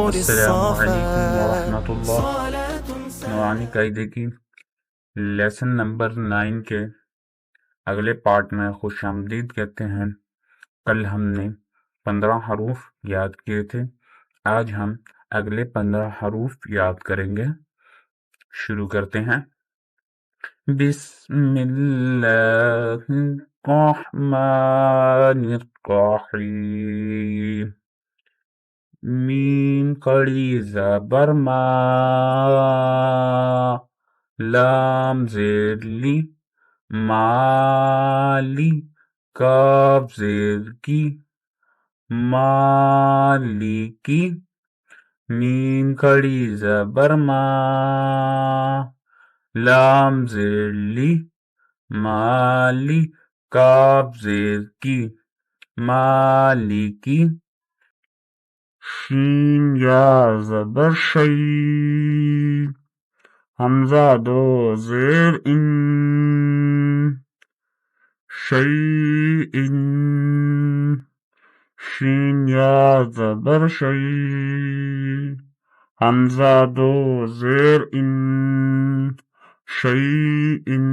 अस्सलामुअलैकुम वरहमतुल्लाह। नूरानी कायदे की लेसन नंबर 9 के अगले पार्ट में खुशामदीद कहते हैं। कल हमने 15 हरूफ याद किए थे। आज हम अगले 15 हरूफ याद करेंगे। शुरू करते हैं। बिस्मिल्लाहिर्रहमानिर्रहीम। मीम कड़ी ज़बर मा, लाम ज़ेर ली, माली, काफ ज़ेर की, मालिकी। मीम कड़ी ज़बर मा, लाम ज़ेर ली, माली, काफ ज़ेर की, मालिकी। शीन या ज़बर शई, हमज़ा दो ज़ेर इन, शई इन। शीन या ज़बर शई, हमज़ा दो ज़ेर इन, शई इन।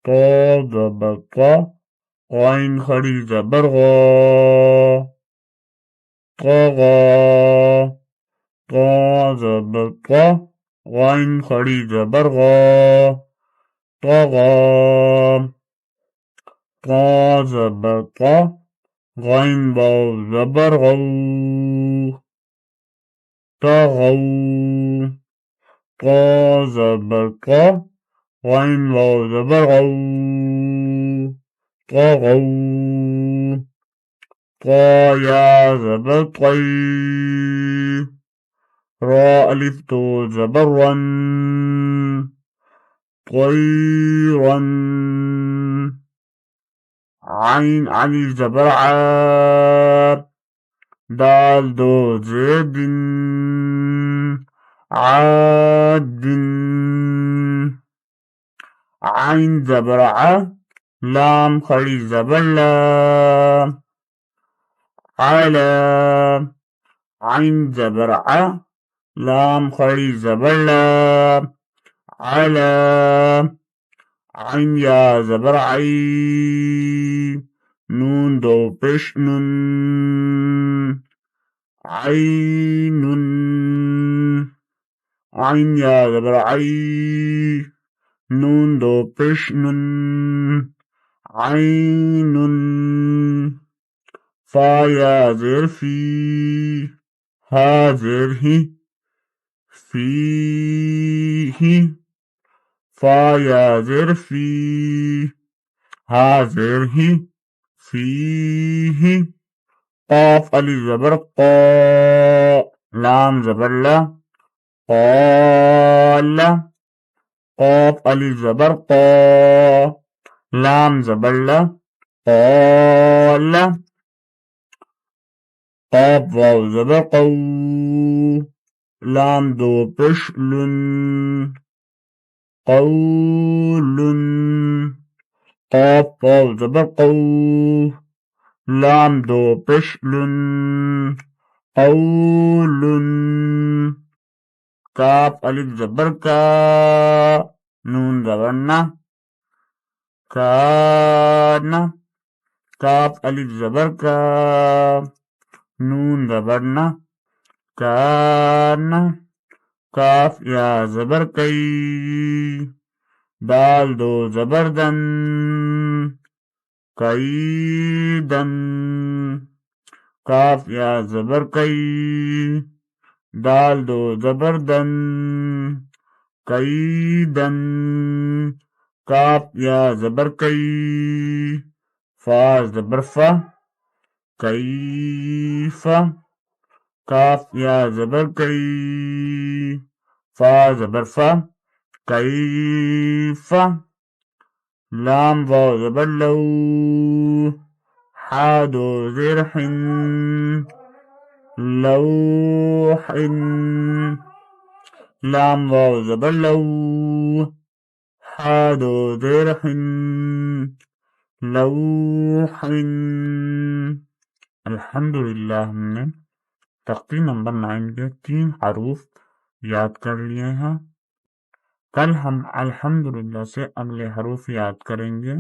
तो ज़बर का, ग़ाइन खड़ी ज़बर ग़ा, ग़ा। क़ा ज़बर क़ा, ग़ाइन खड़ी ज़बर ग़ा, क़ा। क़ा ज़बर क़ा, ग़ाइन वाव ज़बर ग़ौ, तग़ौ। क़ा ज़बर क़ा, ग़ाइन वाव ज़बर ग़ौ, तग़ौ। क़ा या ज़बर क़ै, रा अलिफ तो ज़बर रन, क़ैरन। आइन अलिफ ज़बर आ, दाल दो ज़ेर दिन, आदिन। आइन ज़बर आ, लाम खड़ी ज़बर ला, आला। आइन ज़बर आ, लाम खड़ी ज़बर ला, आला। आइन या ज़बर आई, नून दो पेश नुन, आइनुन। आइन या ज़बर आई, नून दो पेश नुन, आइनुन। फा या ज़ेर फी, हा ज़ेर ही, फीही। फा या ज़ेर फी, हा ज़ेर ही, फीही। क़ाफ अलिफ ज़बर क़ा, लाम ज़बर ला, क़ाला। क़ाफ अलिफ ज़बर क़ा, लाम ज़बर ला, क़ाला। क़ाफ वाव ज़बर क़ौ, लाम दो पेश लुन, क़ौलुन। क़ाफ वाव ज़बर क़ौ, लाम दो पेश लुन, क़ौलुन। काफ अलिफ ज़बर का, नून ज़बर ना, काना। काफ अलिफ ज़बर का, नून ज़बर ना, काना। काफ या ज़बर कई, दाल दो ज़बरदन, कईदन। काफ या ज़बर कई, दाल दो ज़बरदन, कईदन। काफ या ज़बर कई, फा ज़बर फा, कैफ़ा। काफ या ज़बर कई, फा ज़बर फा, कैफ़ा। लाम वाव ज़बर लौ, हा दो ज़ेर हिन, लौहिन। लाम वाव ज़बर लौ, हा दो ज़ेर हिन, लौहिन। अल्हम्दुलिल्लाह हमने तख्ती नंबर 9 के 3 हरूफ याद कर लिए हैं। कल हम अल्हम्दुलिल्लाह से अगले हरूफ याद करेंगे।